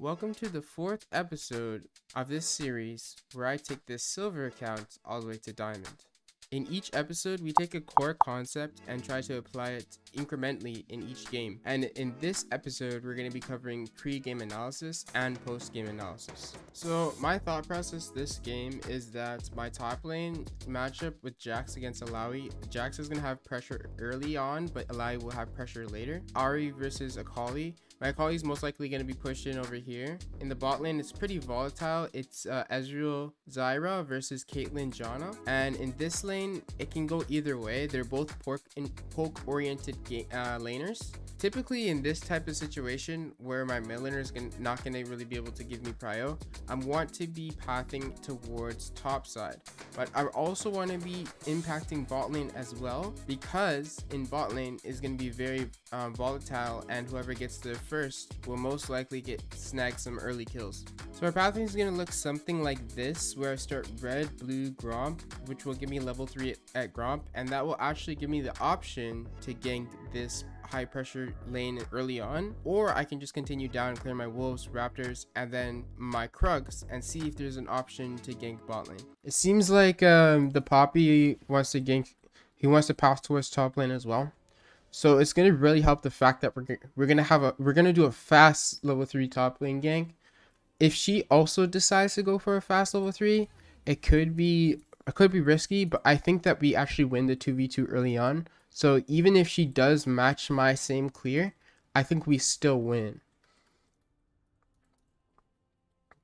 Welcome to the fourth episode of this series where I take this silver account all the way to diamond. In each episode, we take a core concept and try to apply it incrementally in each game. And in this episode, we're going to be covering pre-game analysis and post-game analysis. So my thought process this game is that my top lane matchup with Jax against Alawi, Jax is going to have pressure early on, but Alawi will have pressure later. Ari versus Akali. My Akali is most likely going to be pushed in over here. In the bot lane, it's pretty volatile. It's Ezreal Zyra versus Caitlyn Janna. And in this lane, it can go either way. They're both poke-oriented laners. Typically, in this type of situation where my mid laner is not going to really be able to give me prio, I want to be pathing towards top side. But I also want to be impacting bot lane as well, because in bot lane is going to be very volatile, and whoever gets there first will most likely snag some early kills. So our pathing is going to look something like this, where I start red, blue, Gromp, which will give me level 3 at Gromp, and that will actually give me the option to gank this high pressure lane early on, or I can just continue down, clear my wolves, raptors, and then my Krugs, and see if there's an option to gank bot lane. It seems like the Poppy wants to gank, he wants to pass towards top lane as well. So it's gonna really help the fact that we're gonna do a fast level 3 top lane gank. If she also decides to go for a fast level 3, it could be risky, but I think that we actually win the 2v2 early on. So even if she does match my same clear, I think we still win.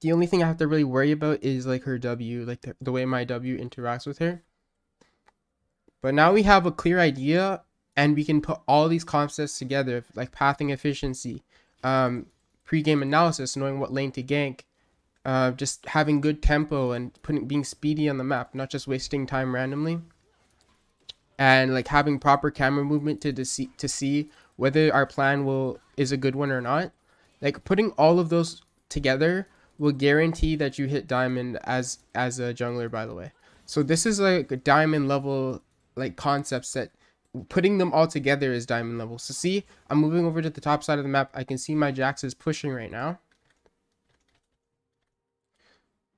The only thing I have to really worry about is like her W, like the way my W interacts with her. But now we have a clear idea, and we can put all these concepts together, like pathing efficiency, pre-game analysis, knowing what lane to gank, just having good tempo and being speedy on the map, not just wasting time randomly, and like having proper camera movement to see whether our plan is a good one or not. Like putting all of those together will guarantee that you hit diamond as a jungler, by the way. So this is like a diamond level like concepts that putting them all together is diamond level. So see, I'm moving over to the top side of the map. I can see my Jax is pushing right now.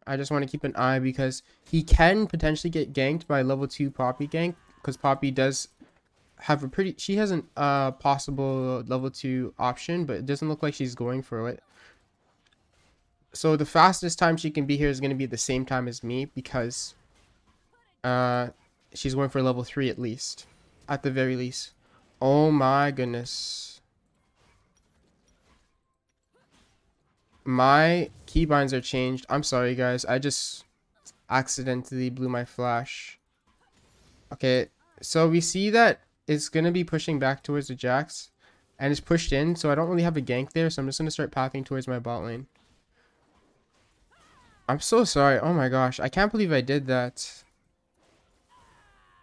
I just want to keep an eye because he can potentially get ganked by level 2 Poppy gank, because Poppy does have she has an possible level 2 option, but it doesn't look like she's going for it. So the fastest time she can be here is going to be the same time as me, because she's going for level 3 at the very least. Oh my goodness. My keybinds are changed. I'm sorry guys, I just accidentally blew my flash. Okay, so we see that it's going to be pushing back towards the Jax, and it's pushed in, so I don't really have a gank there, so I'm just going to start pathing towards my bot lane. I'm so sorry. Oh my gosh, I can't believe I did that.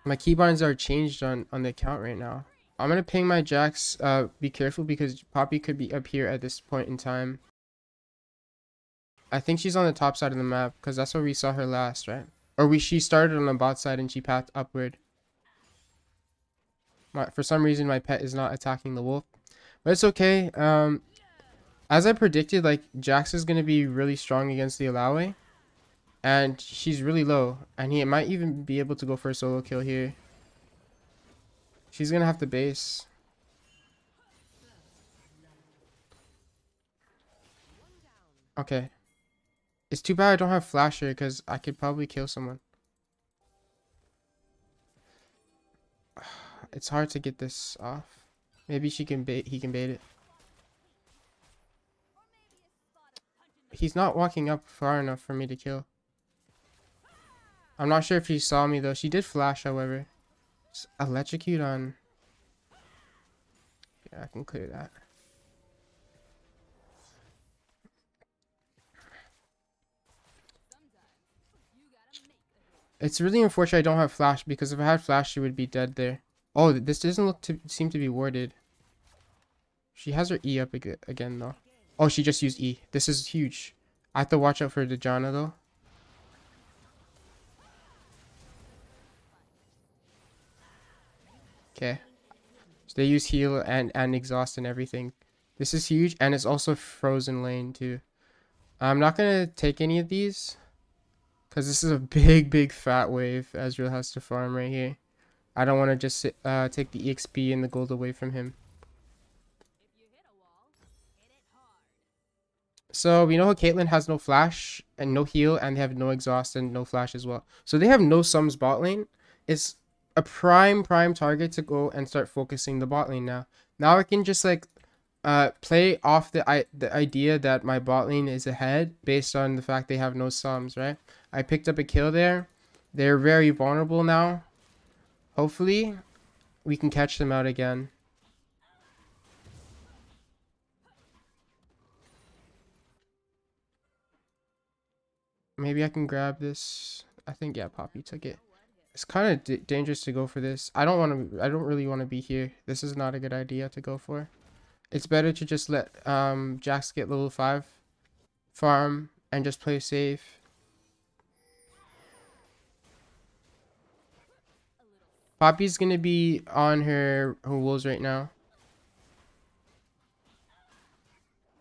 My keybinds are changed on the account right now. I'm going to ping my Jax, be careful because Poppy could be up here at this point in time. I think she's on the top side of the map, because that's where we saw her last, right? Or she started on the bot side and she pathed upward. For some reason, my pet is not attacking the wolf. But it's okay. As I predicted, like, Jax is going to be really strong against the Alawi. And she's really low. And he might even be able to go for a solo kill here. She's going to have to base. Okay. It's too bad I don't have flash here, because I could probably kill someone. It's hard to get this off. Maybe he can bait it. He's not walking up far enough for me to kill. I'm not sure if he saw me though. She did flash, however. Just electrocute on. Yeah, I can clear that. It's really unfortunate I don't have flash, because if I had flash, she would be dead there. Oh, this doesn't seem to be warded. She has her E up again though. Oh, she just used E. This is huge. I have to watch out for the Janna though. Okay. So they use heal and exhaust and everything. This is huge, and it's also frozen lane too. I'm not gonna take any of these because this is a big fat wave Ezreal has to farm right here. I don't want to just take the EXP and the gold away from him. So we know how Caitlyn has no flash and no heal, and they have no exhaust and no flash as well. So they have no sums bot lane. It's a prime target to go and start focusing the bot lane now. Now I can just like play off the idea that my bot lane is ahead based on the fact they have no sums, right? I picked up a kill there. They're very vulnerable now. Hopefully we can catch them out again. Maybe I can grab this. I think, yeah, Poppy took it. It's kind of dangerous to go for this. I don't really want to be here. This is not a good idea to go for. It's better to just let Jax get level 5, farm, and just play safe. Poppy's gonna be on her wolves right now.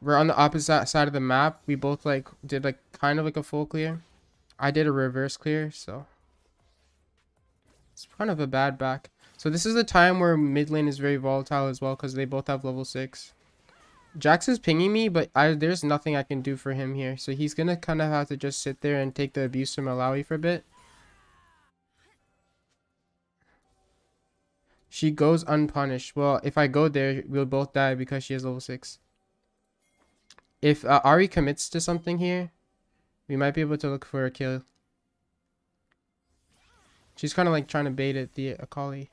We're on the opposite side of the map. We both like did like kind of like a full clear. I did a reverse clear, so it's kind of a bad back. So this is the time where mid lane is very volatile as well because they both have level 6. Jax is pinging me, but there's nothing I can do for him here. So he's gonna kind of have to just sit there and take the abuse from Malawi for a bit. She goes unpunished. Well, if I go there, we'll both die because she has level 6. If Ari commits to something here, we might be able to look for a kill. She's kind of like trying to bait it, the Akali.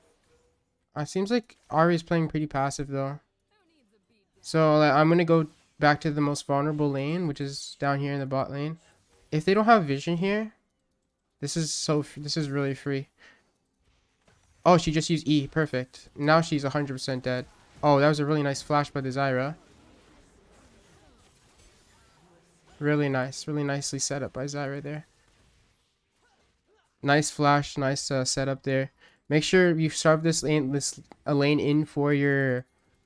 Seems like Ari's playing pretty passive though. So I'm going to go back to the most vulnerable lane, which is down here in the bot lane. If they don't have vision here, this is really free. Oh, she just used E. Perfect. Now she's 100% dead. Oh, that was a really nice flash by the Zyra. Really nice. Really nicely set up by Zyra there. Nice flash. Nice setup there. Make sure you starve this lane in for your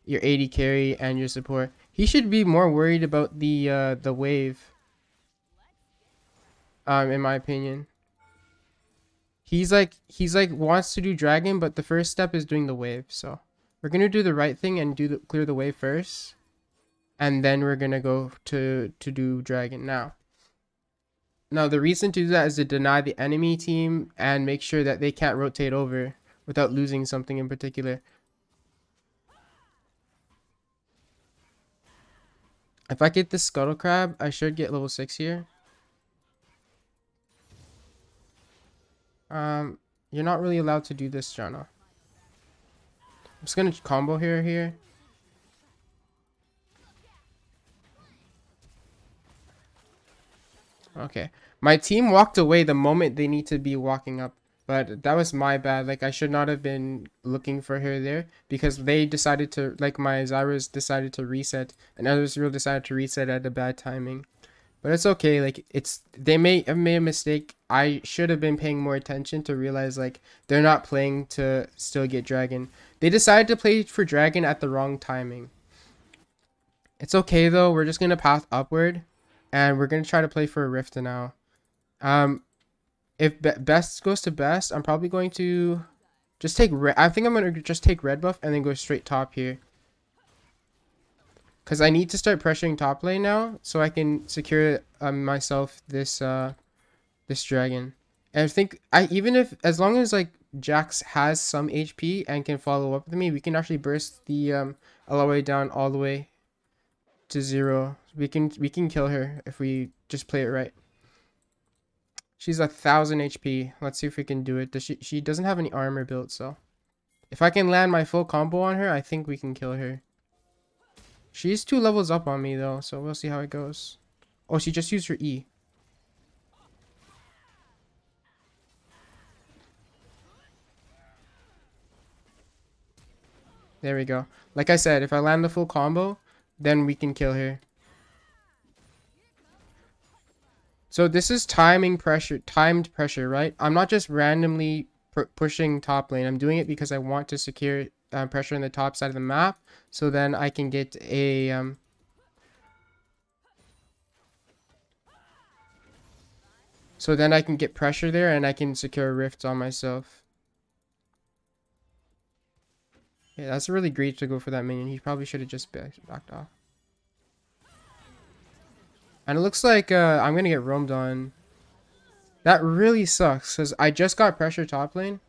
AD carry and your support. He should be more worried about the wave. In my opinion. He's like wants to do dragon, but the first step is doing the wave. So we're gonna do the right thing and clear the wave first, and then we're gonna go to do dragon now. Now the reason to do that is to deny the enemy team and make sure that they can't rotate over without losing something in particular. If I get this scuttle crab, I should get level 6 here. You're not really allowed to do this, Jana. I'm just gonna combo here. Okay. My team walked away the moment they need to be walking up. But that was my bad. Like, I should not have been looking for her there. Because they decided to, like, my Zyra's decided to reset. And Ezreal decided to reset at a bad timing. But it's okay. Like, they may have made a mistake. I should have been paying more attention to realize, like, they're not playing to still get dragon. They decided to play for dragon at the wrong timing. It's okay, though. We're just going to path upward. And we're going to try to play for a rift now. If best goes to best, I'm probably going to just take red. I think I'm going to just take red buff and then go straight top here. Because I need to start pressuring top lane now so I can secure myself this this dragon. And I think as long as like Jax has some HP and can follow up with me, we can actually burst the LOA down all the way to 0. We can kill her if we just play it right. She's 1,000 HP. Let's see if we can do it. She doesn't have any armor built, so if I can land my full combo on her, I think we can kill her. She's 2 levels up on me though, so we'll see how it goes. Oh, she just used her E. There we go. Like I said, if I land the full combo, then we can kill her. So this is timed pressure, right? I'm not just randomly pushing top lane. I'm doing it because I want to secure pressure on the top side of the map, so then I can get a So then I can get pressure there and I can secure a rift on myself. Yeah, that's really great to go for that minion. He probably should have just backed off. And it looks like I'm going to get roamed on. That really sucks because I just got pressure top lane.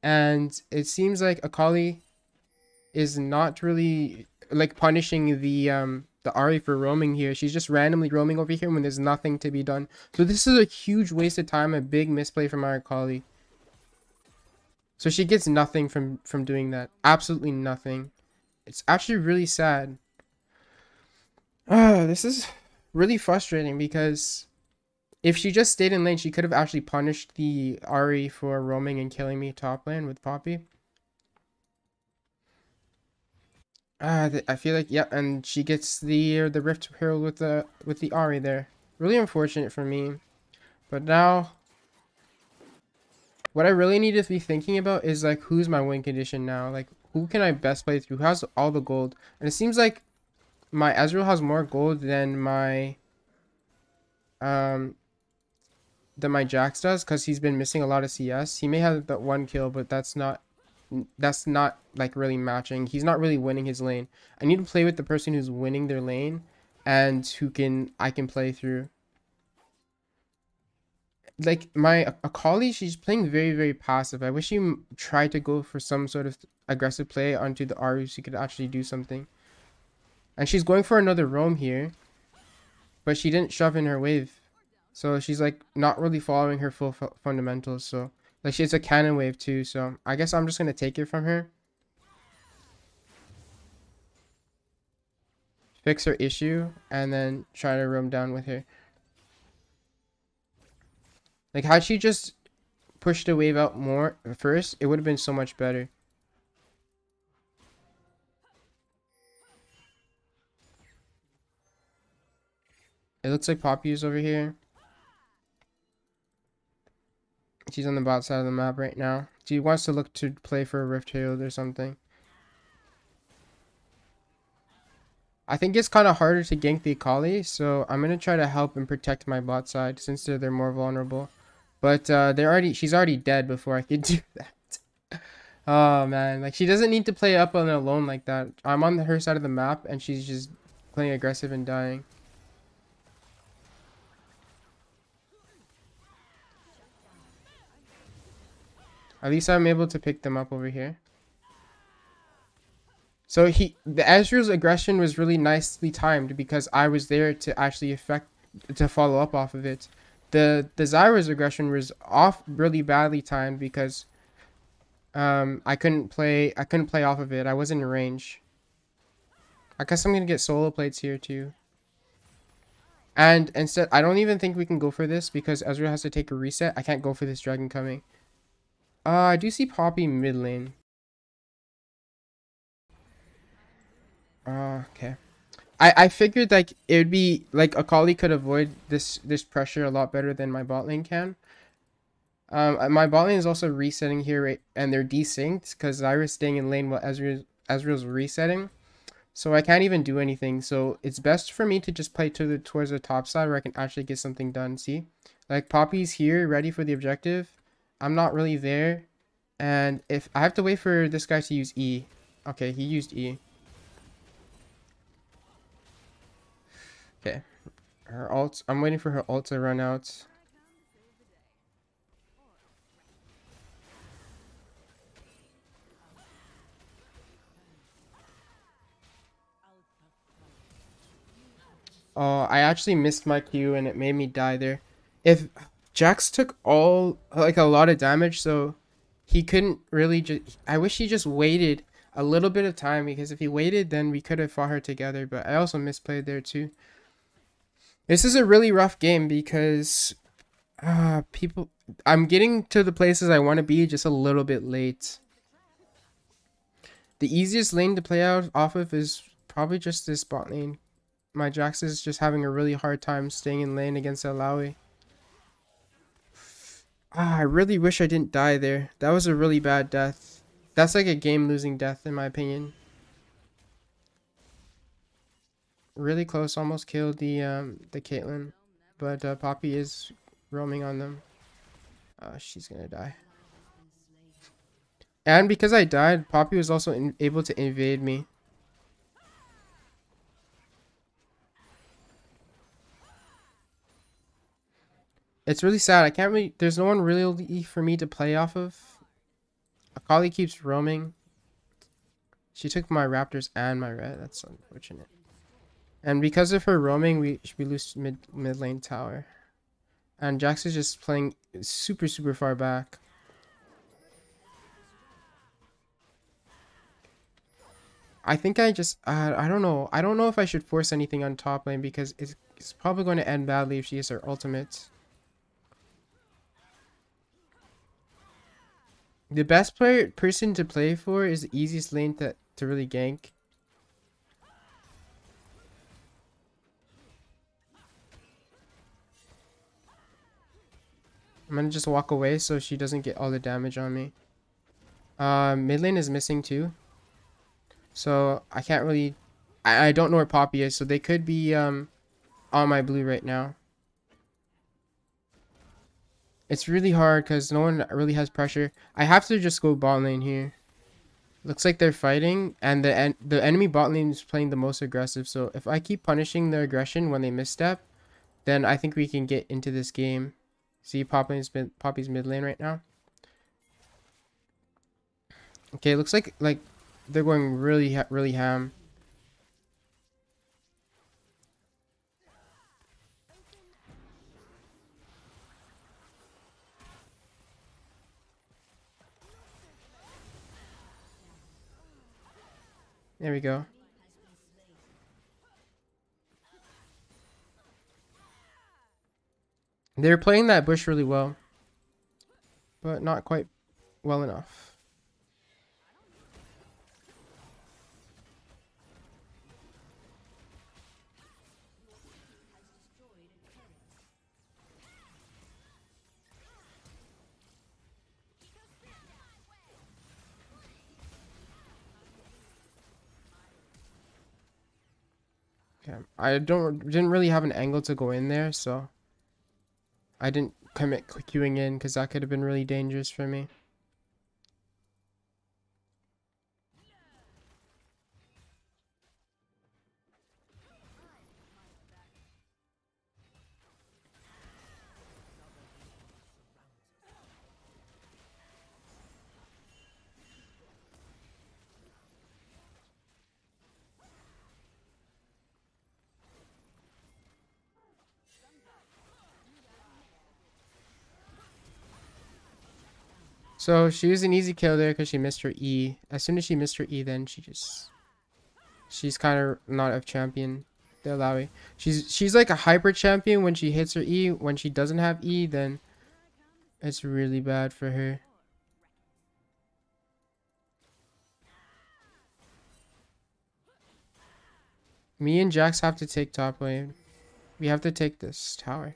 And it seems like Akali is not really like punishing the Ahri for roaming here. She's just randomly roaming over here when there's nothing to be done. So this is a huge waste of time, a big misplay from our Akali. So she gets nothing from doing that. Absolutely nothing. It's actually really sad. This is really frustrating because if she just stayed in lane, she could have actually punished the Ahri for roaming and killing me top lane with Poppy. I feel like, yeah, and she gets the Rift Herald with the Ahri there. Really unfortunate for me. But now what I really need to be thinking about is like who's my win condition now? Like who can I best play through? Who has all the gold? And it seems like my Ezreal has more gold um than my Jax does because he's been missing a lot of CS. He may have that one kill, but that's not like really matching. He's not really winning his lane. I need to play with the person who's winning their lane and I can play through. Like my Akali, she's playing very, very passive. I wish she tried to go for some sort of aggressive play onto the Ahri so she could actually do something. And she's going for another roam here, but she didn't shove in her wave. So she's like not really following her full fundamentals. So like she has a cannon wave too. So I guess I'm just going to take it from her. Fix her issue and then try to roam down with her. Like had she just pushed the wave out more first, it would have been so much better. It looks like Poppy is over here. She's on the bot side of the map right now. She wants to look to play for a Rift Herald or something. I think it's kind of harder to gank the Akali, so I'm going to try to help and protect my bot side since they're more vulnerable. But she's already dead before I could do that. Oh man, like she doesn't need to play up on alone like that. I'm on her side of the map and she's just playing aggressive and dying. At least I'm able to pick them up over here. So the Ezreal's aggression was really nicely timed because I was there to actually follow up off of it. The Zyra's aggression was off really badly timed because I couldn't play off of it. I wasn't in range. I guess I'm gonna get solo plates here too. And instead, I don't even think we can go for this because Ezreal has to take a reset. I can't go for this dragon coming. I do see Poppy mid lane. Okay. I figured like it would be like Akali could avoid this pressure a lot better than my bot lane can. My bot lane is also resetting here, right, and they're desynced because Zyra's staying in lane while Ezreal's resetting. So I can't even do anything. So it's best for me to just play towards the top side where I can actually get something done. See? Like Poppy's here, ready for the objective. I'm not really there. And if I have to wait for this guy to use E. Okay, he used E. Okay. Her ult. I'm waiting for her ult to run out. Oh, I actually missed my Q and it made me die there. If Jax took like a lot of damage, so he couldn't really just... I wish he just waited a little bit of time because if he waited, then we could have fought her together. But I also misplayed there too. This is a really rough game because I'm getting to the places I want to be just a little bit late. The easiest lane to play out off of is probably just this bot lane. My Jax is just having a really hard time staying in lane against Alawi. I really wish I didn't die there. That was a really bad death. That's like a game-losing death in my opinion. Really close, almost killed the Caitlyn, but Poppy is roaming on them. She's gonna die. And because I died, Poppy was also able to invade me. It's really sad. I can't really... There's no one really for me to play off of. Akali keeps roaming. She took my raptors and my red. That's unfortunate. And because of her roaming, we lose mid lane tower. And Jax is just playing super far back. I think I just I don't know. I don't know if I should force anything on top lane because it's probably going to end badly if she uses her ultimate. The best person to play for is the easiest lane to really gank. I'm gonna just walk away so she doesn't get all the damage on me. Mid lane is missing too. So I can't really... I don't know where Poppy is, so they could be on my blue right now. It's really hard because no one really has pressure. I have to just go bot lane here. Looks like they're fighting, and the enemy bot lane is playing the most aggressive. So if I keep punishing their aggression when they misstep, then I think we can get into this game. See, Poppy's mid lane right now. Okay, it looks like they're going really ham. There we go. They're playing that bush really well, but not quite well enough. Okay, I didn't really have an angle to go in there, so I didn't commit queuing in because that could have been really dangerous for me. So she was an easy kill there because she missed her E. As soon as she missed her E, then she's kind of not a champion. The Alawi. She's like a hyper champion when she hits her E. When she doesn't have E, then it's really bad for her. Me and Jax have to take top lane. We have to take this tower.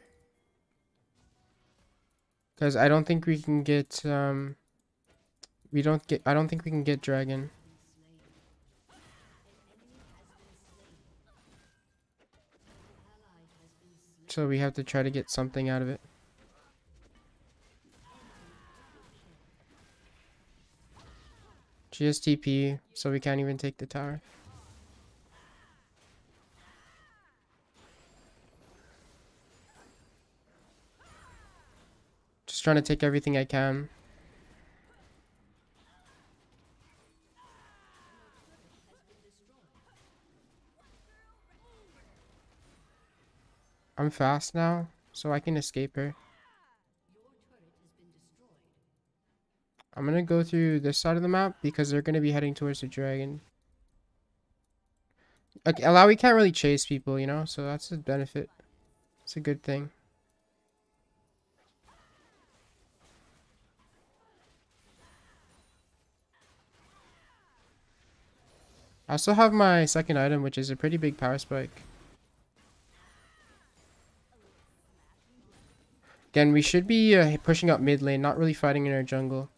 Because I don't think we can get I don't think we can get dragon. So we have to try to get something out of it. She has TP, so we can't even take the tower. Just trying to take everything I can. I'm fast now, so I can escape her. I'm gonna go through this side of the map because they're gonna be heading towards the dragon. Okay, Alawi can't really chase people, you know, so that's a benefit. It's a good thing. I also have my second item, which is a pretty big power spike. Again, we should be pushing up mid lane, not really fighting in our jungle.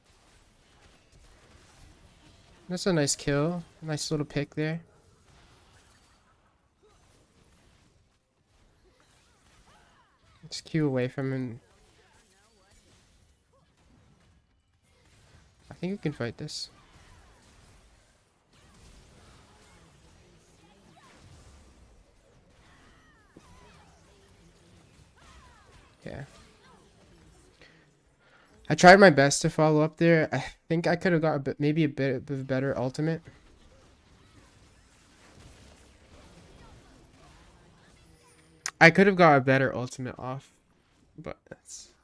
That's a nice kill. A nice little pick there. Let's queue away from him. I think we can fight this. Yeah. I tried my best to follow up there. I think I could have got a bit, maybe a bit of a better ultimate. I could have got a better ultimate off, but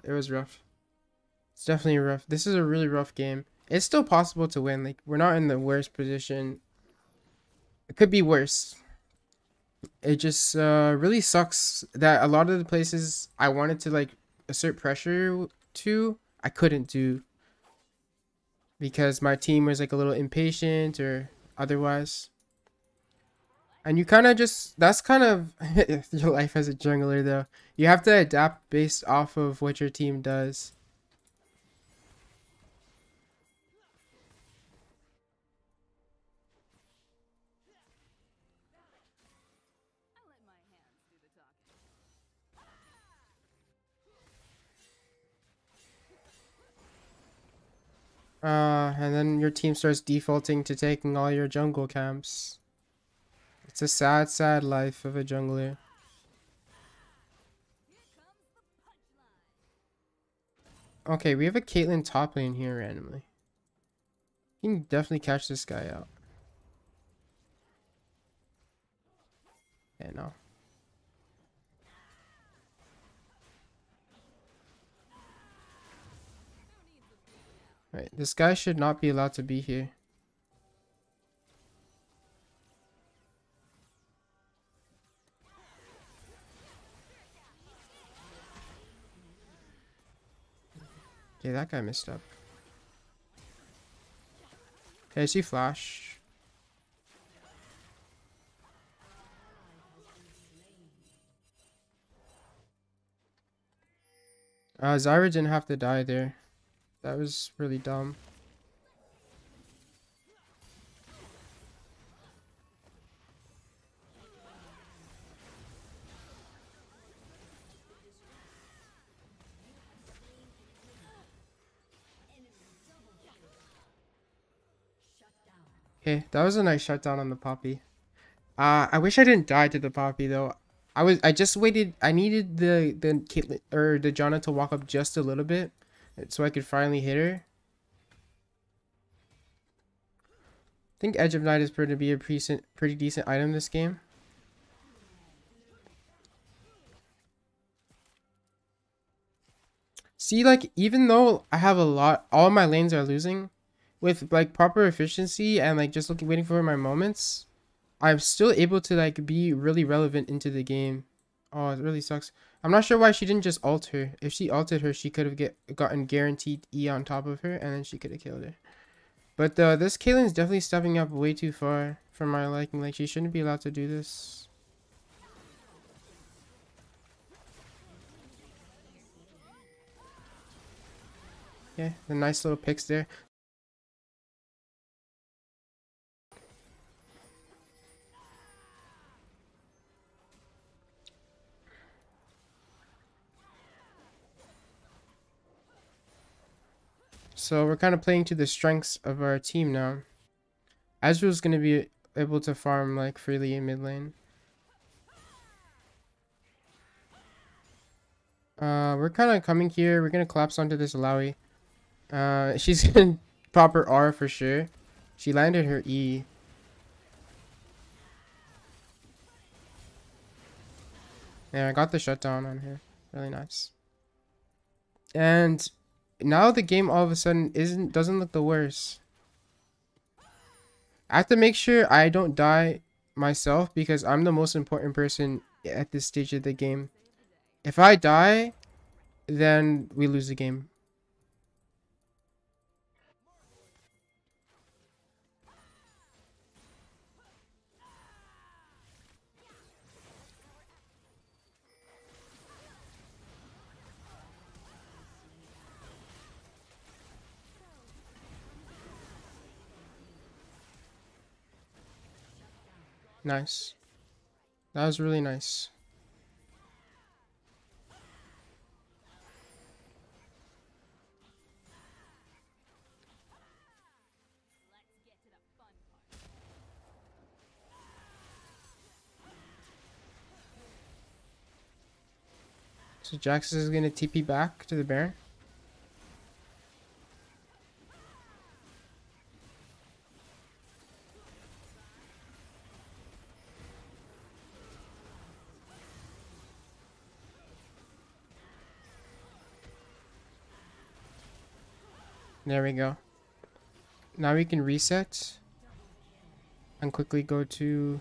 it was rough. It's definitely rough. This is a really rough game. It's still possible to win. Like, we're not in the worst position. It could be worse. It just really sucks that a lot of the places I wanted to like assert pressure to, I couldn't do because my team was like a little impatient or otherwise. And you kind of just, that's kind of your life as a jungler though. You have to adapt based off of what your team does. And then your team starts defaulting to taking all your jungle camps. It's a sad, sad life of a jungler. Okay, we have a Caitlyn top lane here randomly. You can definitely catch this guy out. Yeah, no. Right, this guy should not be allowed to be here. Okay, that guy messed up. Okay, I see flash. Zyra didn't have to die there. That was really dumb. Okay, that was a nice shutdown on the Poppy. I wish I didn't die to the Poppy though. I just waited. I needed the Caitlyn or the Janna to walk up just a little bit so I could finally hit her. I think Edge of Night is going to be a pretty decent item this game. See, like, even though I have a lot, all my lanes are losing, with like proper efficiency and like just waiting for my moments, I'm still able to like be really relevant into the game. Oh, it really sucks. I'm not sure why she didn't just ult her. If she ulted her, she could have gotten guaranteed E on top of her, and then she could have killed her. But this Caitlyn's definitely stepping up way too far for my liking. Like, she shouldn't be allowed to do this. Yeah, the nice little picks there. So we're kind of playing to the strengths of our team now. Azrael's going to be able to farm like freely in mid lane. We're kind of coming here. We're going to collapse onto this Alawi. She's going to pop her R for sure. She landed her E. Yeah, I got the shutdown on her. Really nice. And now the game all of a sudden doesn't look the worst. I have to make sure I don't die myself because I'm the most important person at this stage of the game. If I die, then we lose the game. Nice. That was really nice. So Jax is gonna TP back to the Baron. There we go. Now we can reset and quickly go to...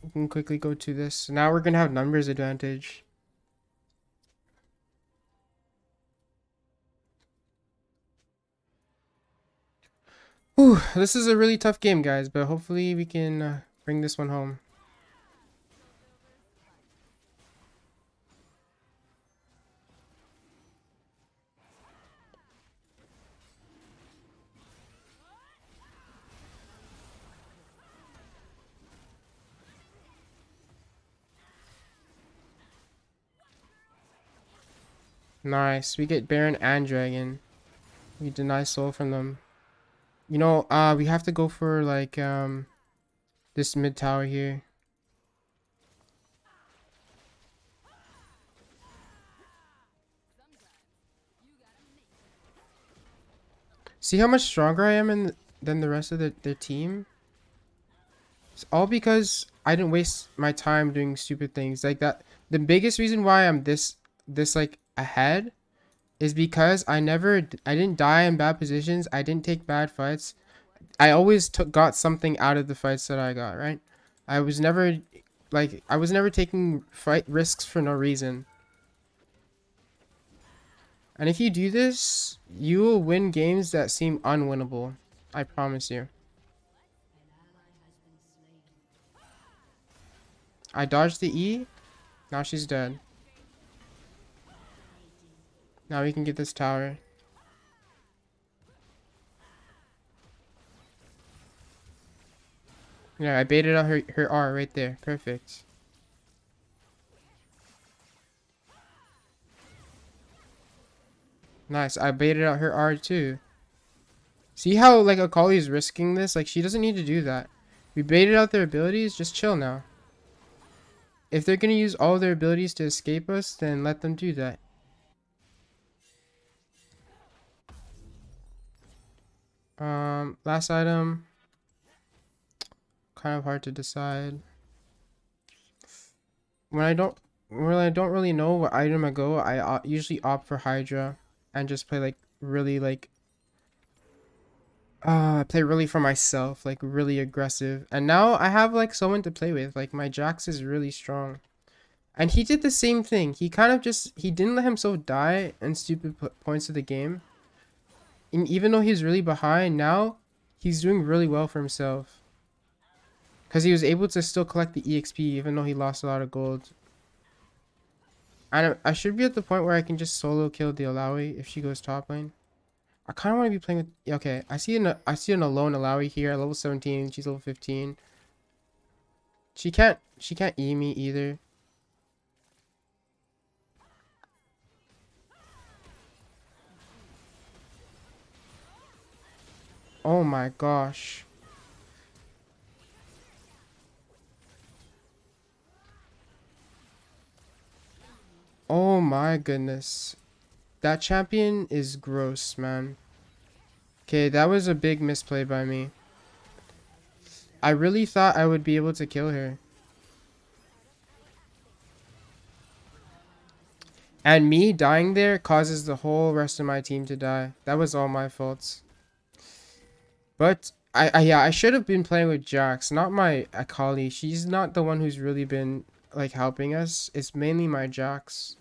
We can quickly go to this. Now we're gonna have numbers advantage. Whew, this is a really tough game, guys, but hopefully we can bring this one home. Nice. We get Baron and Dragon. We deny soul from them. You know, we have to go for like this mid tower here. See how much stronger I am than the rest of their team? It's all because I didn't waste my time doing stupid things like that. The biggest reason why I'm this like ahead is because I didn't die in bad positions. I didn't take bad fights. I always got something out of the fights that I got, right? I was never taking fight risks for no reason. And if you do this, you will win games that seem unwinnable. I promise you. I dodged the E. Now she's dead. Now we can get this tower. Yeah, I baited out her R right there. Perfect. Nice. I baited out her R too. See how like Akali is risking this? Like she doesn't need to do that. We baited out their abilities. Just chill now. If they're gonna use all of their abilities to escape us, then let them do that. Last item. Kind of hard to decide. When I don't really know what item I go, I usually opt for Hydra and just play like really like play really for myself, like really aggressive. And now I have like someone to play with. Like my Jax is really strong. And he did the same thing. He kind of he didn't let himself die in stupid points of the game. And even though he's really behind, now he's doing really well for himself. Because he was able to still collect the EXP even though he lost a lot of gold. And I should be at the point where I can just solo kill the Alawi if she goes top lane. I kind of want to be playing with... Okay, I see an alone Alawi here at level 17. She's level 15. She can't E me either. Oh my gosh. Oh my goodness. That champion is gross, man. Okay, that was a big misplay by me. I really thought I would be able to kill her. And me dying there causes the whole rest of my team to die. That was all my faults. But yeah, I should have been playing with Jax, not my Akali. She's not the one who's really been like helping us. It's mainly my Jax.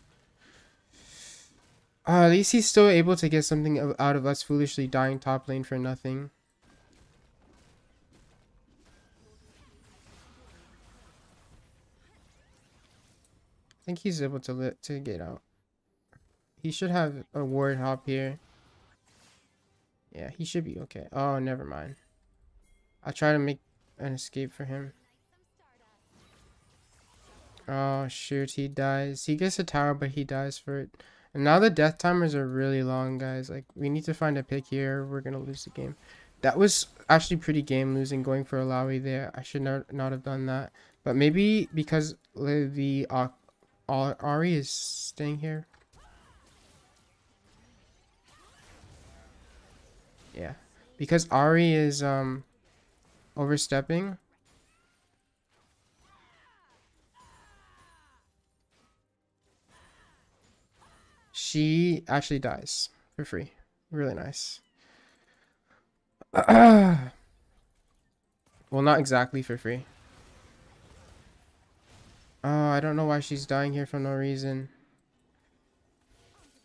At least he's still able to get something out of us foolishly dying top lane for nothing. I think he's able to get out. He should have a ward hop here. Yeah, he should be okay. Oh, never mind. I'll try to make an escape for him. Oh, shoot, he dies. He gets a tower, but he dies for it. And now the death timers are really long, guys. Like, we need to find a pick here. We're going to lose the game. That was actually pretty game losing going for Alawi there. I should not have done that. But maybe because the Ari is staying here. Yeah. Because Ari is overstepping. She actually dies for free. Really nice. Well, not exactly for free. Oh, I don't know why she's dying here for no reason.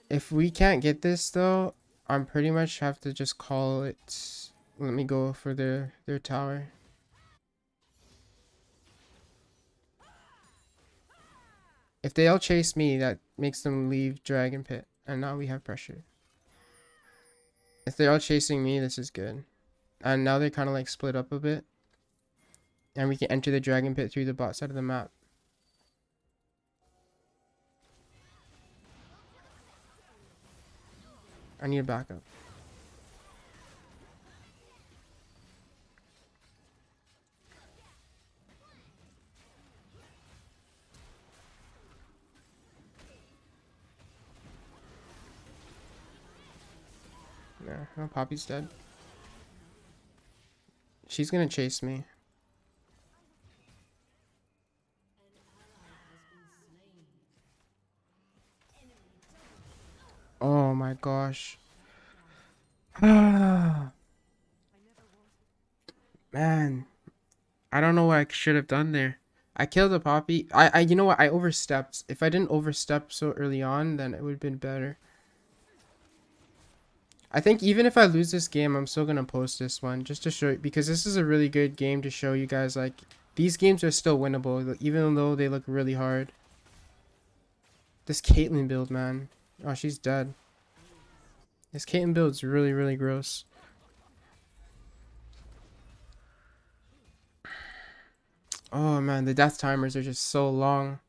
If we can't get this though, I'm pretty much have to just call it. Let me go for their tower. If they all chase me, that makes them leave Dragon Pit, and now we have pressure. If they're all chasing me, this is good. And now they're kind of like split up a bit, and we can enter the Dragon Pit through the bot side of the map. I need a backup. No, Poppy's dead. She's gonna chase me. Oh my gosh. Man, I don't know what I should have done there. I killed a Poppy. You know what? I overstepped. If I didn't overstep so early on, then it would have been better. I think even if I lose this game, I'm still gonna post this one just to show you, because this is a really good game to show you guys like these games are still winnable even though they look really hard. This Caitlyn build, man. Oh, she's dead. This Caitlyn build's really gross. Oh man, the death timers are just so long.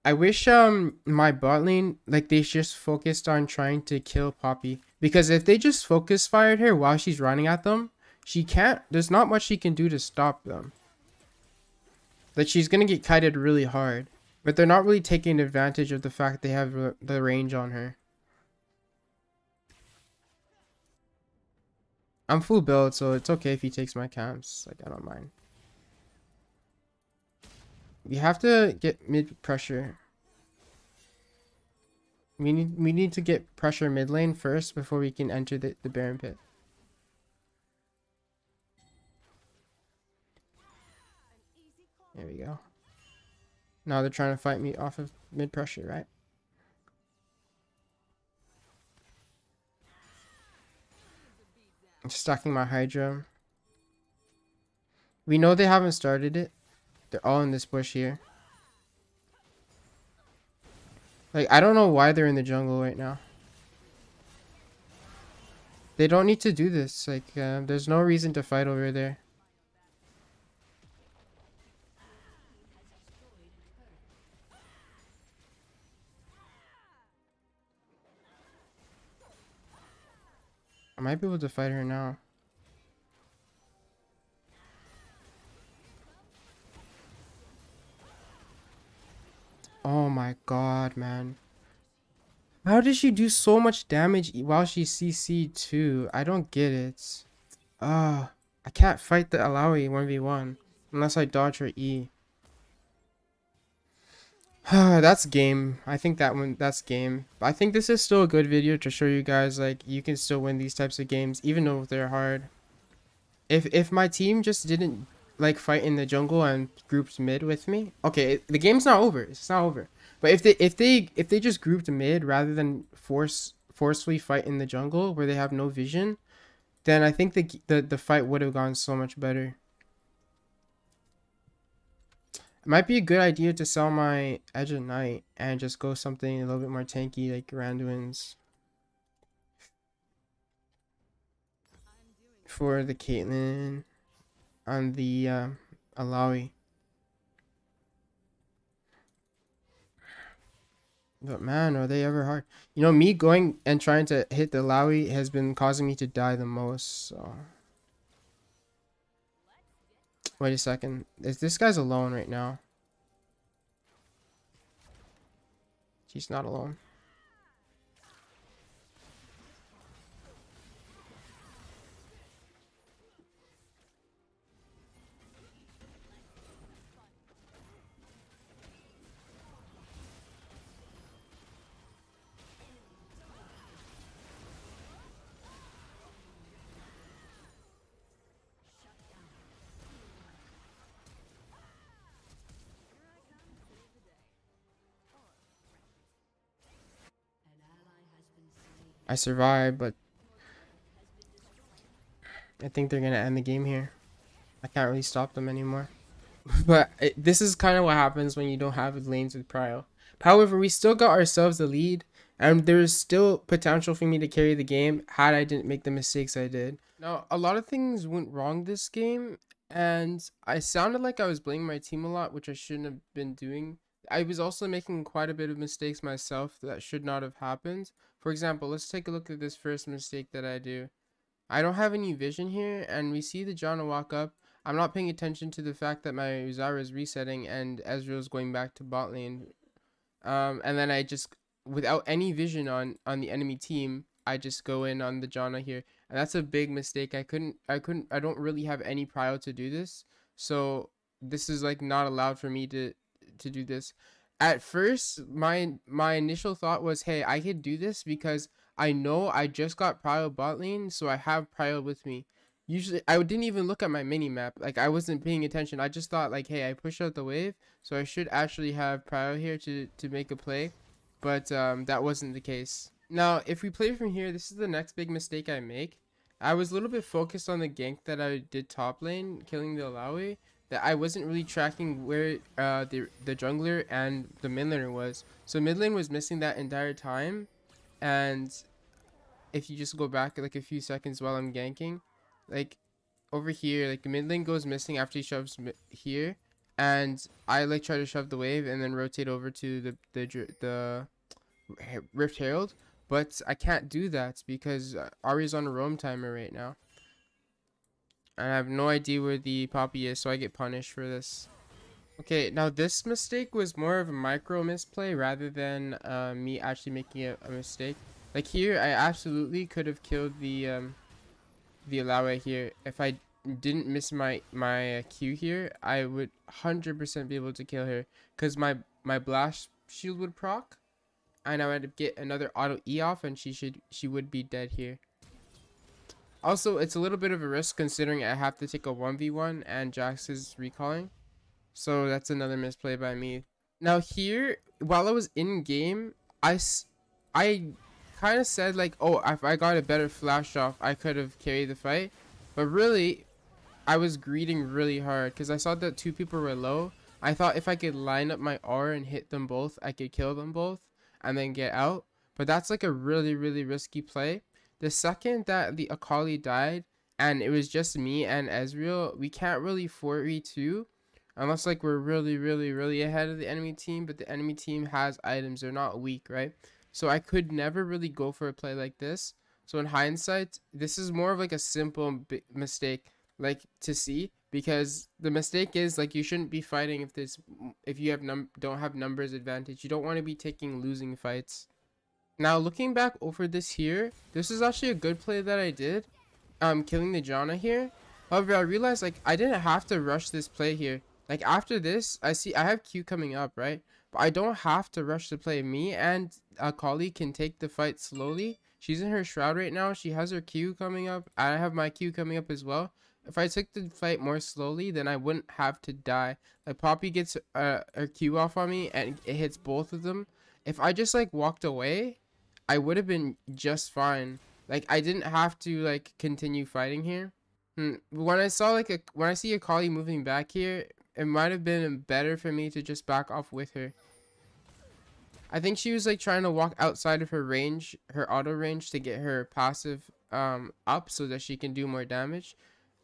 I wish my bot lane, like, they just focused on trying to kill Poppy, because if they just focus fired her while she's running at them, there's not much she can do to stop them. Like, she's gonna get kited really hard, but they're not really taking advantage of the fact they have the range on her. I'm full build, so it's okay if he takes my camps. Like, I don't mind. We have to get mid pressure. We need to get pressure mid lane first before we can enter the Baron Pit. There we go. Now they're trying to fight me off of mid pressure, right? I'm stacking my Hydra. We know they haven't started it. They're all in this bush here. Like, I don't know why they're in the jungle right now. They don't need to do this. Like, there's no reason to fight over there. I might be able to fight her now. Oh my god, man. How did she do so much damage while she CC'd too? I don't get it. I can't fight the Alawi 1v1 unless I dodge her E. That's game. I think that's game. I think this is still a good video to show you guys like you can still win these types of games even though they're hard. If my team just didn't like fight in the jungle and grouped mid with me, okay, the game's not over. It's not over. But if they just grouped mid rather than forcefully fight in the jungle where they have no vision, then I think the fight would have gone so much better. It might be a good idea to sell my Edge of Night and just go something a little bit more tanky like Randuin's for the Caitlyn on the Alawi. But man, are they ever hard. You know, me going and trying to hit the Lowy has been causing me to die the most. So wait a second. Is this guy's alone right now? He's not alone. I survived, but I think they're gonna end the game here. I can't really stop them anymore. But this is kind of what happens when you don't have lanes with prio. However, we still got ourselves the lead, and there's still potential for me to carry the game had I didn't make the mistakes I did. Now, a lot of things went wrong this game, and I sounded like I was blaming my team a lot, which I shouldn't have been doing. I was also making quite a bit of mistakes myself that should not have happened. For example, let's take a look at this first mistake that I do. I don't have any vision here, and we see the Janna walk up. I'm not paying attention to the fact that my Uzara is resetting and Ezreal's going back to bot lane. And then I just, without any vision on the enemy team, I just go in on the Janna here, and that's a big mistake. I don't really have any prio to do this, so this is like not allowed for me to do this. At first, my initial thought was, hey, I could do this because I know I just got prio bot lane, so I have prio with me. Usually, I didn't even look at my mini map. Like, I wasn't paying attention. I just thought, like, hey, I pushed out the wave, so I should actually have prio here to make a play. But that wasn't the case. Now, if we play from here, this is the next big mistake I make. I was a little bit focused on the gank that I did top lane, killing the Alawi, that I wasn't really tracking where the jungler and the mid laner was. So mid lane was missing that entire time, and if you just go back like a few seconds while I'm ganking, like over here, like the mid lane goes missing after he shoves here, and I like try to shove the wave and then rotate over to the Rift Herald, but I can't do that because Ari's on a roam timer right now, and I have no idea where the Poppy is, so I get punished for this. Okay, now this mistake was more of a micro misplay rather than me actually making a mistake. Like here, I absolutely could have killed the Alawi here. If I didn't miss my Q here, I would 100% be able to kill her, because my blast shield would proc, and I would get another auto E off, and she would be dead here. Also, it's a little bit of a risk considering I have to take a 1v1 and Jax is recalling. So that's another misplay by me. Now here, while I was in game, I kind of said like, oh, if I got a better flash off, I could have carried the fight. But really, I was greeding really hard because I saw that two people were low. I thought if I could line up my R and hit them both, I could kill them both and then get out. But that's like a really, really risky play. The second that the Akali died and it was just me and Ezreal, we can't really 4v2 unless like we're really, really, really ahead of the enemy team. But the enemy team has items. They're not weak, right? So I could never really go for a play like this. So in hindsight, this is more of like a simple mistake like to see, because the mistake is like you shouldn't be fighting if you have don't have numbers advantage. You don't want to be taking losing fights. Now looking back over this here, this is actually a good play that I did, killing the Janna here. However, I realized like I didn't have to rush this play here. Like after this, I have Q coming up, right? But I don't have to rush the play. Me and Akali can take the fight slowly. She's in her shroud right now. She has her Q coming up. I have my Q coming up as well. If I took the fight more slowly, then I wouldn't have to die. Like Poppy gets her Q off on me and it hits both of them. If I just like walked away, I would have been just fine. Like I didn't have to like continue fighting here. When I saw when I see Akali moving back here, it might have been better for me to just back off with her. I think she was like trying to walk outside of her range, her auto range, to get her passive up so that she can do more damage,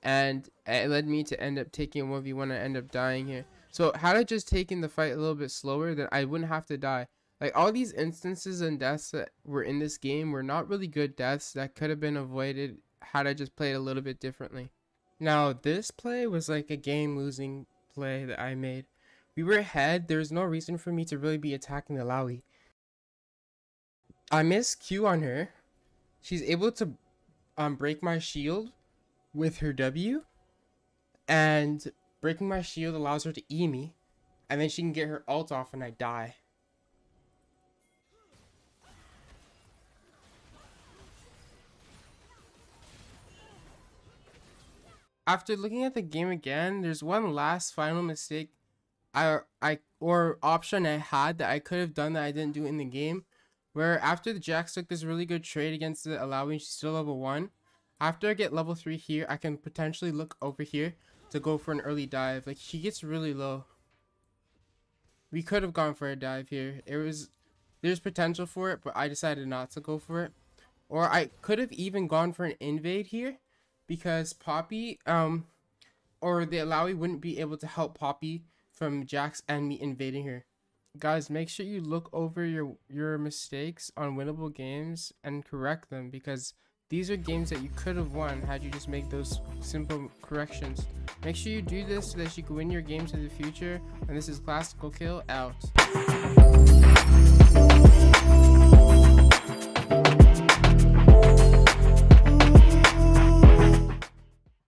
and it led me to end up taking a 1v1 and end up dying here. So had I just taken the fight a little bit slower, then I wouldn't have to die. Like, all these instances and deaths that were in this game were not really good deaths that could have been avoided had I just played a little bit differently. Now, this play was like a game-losing play that I made. We were ahead. There was no reason for me to really be attacking the Lowy. I missed Q on her. She's able to break my shield with her W, and breaking my shield allows her to E me, and then she can get her ult off and I die. After looking at the game again, there's one last final mistake or option I had that I could have done that I didn't do in the game, where after the Jax took this really good trade against the allowing, she's still level 1. After I get level 3 here, I can potentially look over here to go for an early dive. Like, she gets really low. We could have gone for a dive here. There's potential for it, but I decided not to go for it. Or I could have even gone for an invade here, because Poppy or the Alawi wouldn't be able to help Poppy from Jax and me invading her. Guys, make sure you look over your mistakes on winnable games and correct them, because these are games that you could have won had you just made those simple corrections. Make sure you do this so that you can win your games in the future. And this is Classical Kill out.